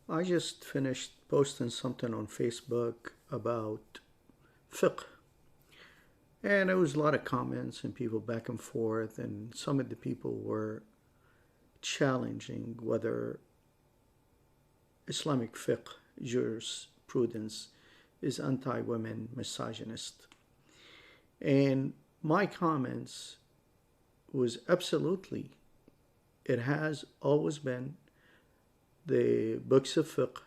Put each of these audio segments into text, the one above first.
I just finished posting something on Facebook about fiqh, and there was a lot of comments and people back and forth, and some of the people were challenging whether Islamic fiqh jurisprudence is anti-women, misogynist. And my comments was absolutely, it has always been the books of fiqh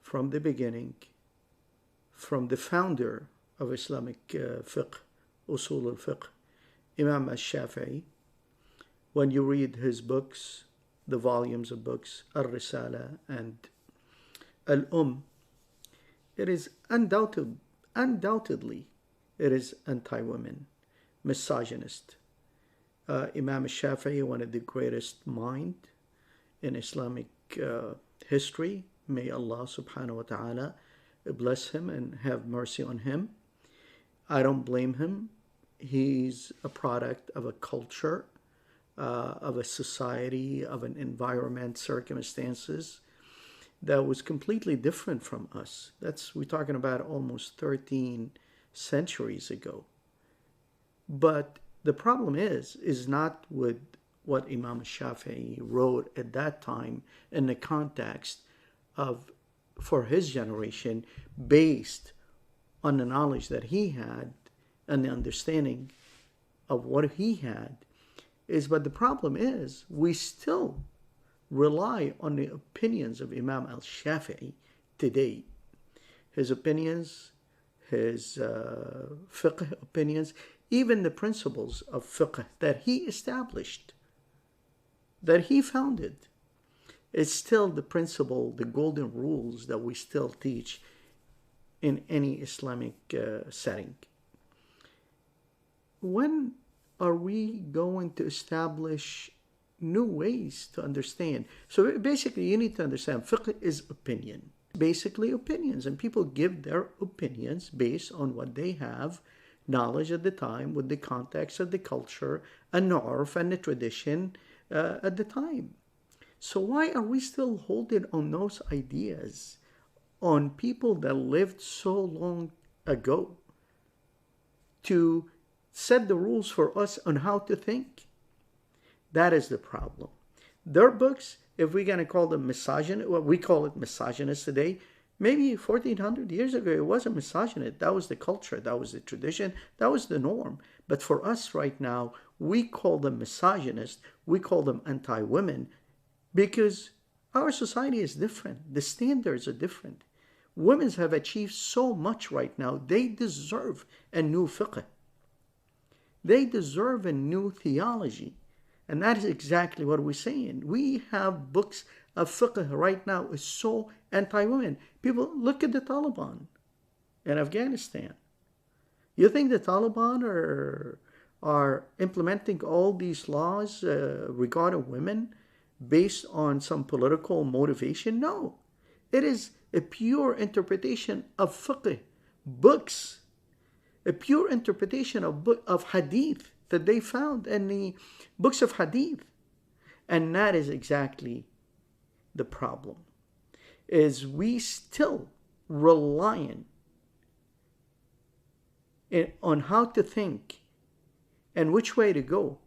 from the beginning, from the founder of Islamic fiqh, usul al-fiqh, Imam al Shafi. When you read his books, the volumes of books, al-Risala and al it is undoubtedly, it is anti-women, misogynist. Imam al Shafi, one of the greatest mind in Islamic history, may Allah subhanahu wa ta'ala bless him and have mercy on him. I don't blame him. He's a product of a culture, of a society, of an environment, circumstances that was completely different from us. We're talking about almost 13 centuries ago. But the problem is not with what Imam al Shafi wrote at that time in the context of, for his generation, based on the knowledge that he had and the understanding of what he had, but the problem is we still rely on the opinions of Imam al Shafi today. His opinions, his fiqh opinions, even the principles of fiqh that he established, that he founded, is still the principle, the golden rules that we still teach in any Islamic setting. When are we going to establish new ways to understand? So basically, you need to understand fiqh is opinion. Basically, opinions. And people give their opinions based on what they have knowledge at the time, with the context of the culture and the urf and the tradition at the time. So why are we still holding on those ideas on people that lived so long ago to set the rules for us on how to think? That is the problem. Their books, if we're going to call them misogynist, well, we call it misogynist today. Maybe 1400 years ago, it wasn't misogynist. That was the culture. That was the tradition. That was the norm. But for us right now, we call them misogynist. We call them anti-women because our society is different. The standards are different. Women have achieved so much right now. They deserve a new fiqh. They deserve a new theology. And that is exactly what we're saying. We have books of fiqh right now is so anti-women. People, look at the Taliban in Afghanistan. You think the Taliban are implementing all these laws regarding women based on some political motivation? No. It is a pure interpretation of fiqh books, a pure interpretation of hadith that they found in the books of hadith. And that is exactly the problem, is we still relying on how to think and which way to go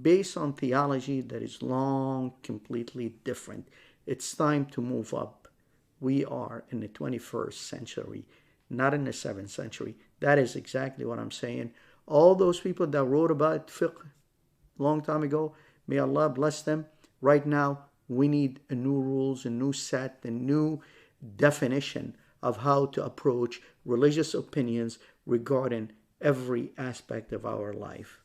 based on theology that is long completely different. It's time to move up. We are in the 21st century, not in the 7th century. That is exactly what I'm saying. All those people that wrote about fiqh a long time ago, may Allah bless them. Right now, we need a new rules, a new set, a new definition of how to approach religious opinions regarding every aspect of our life.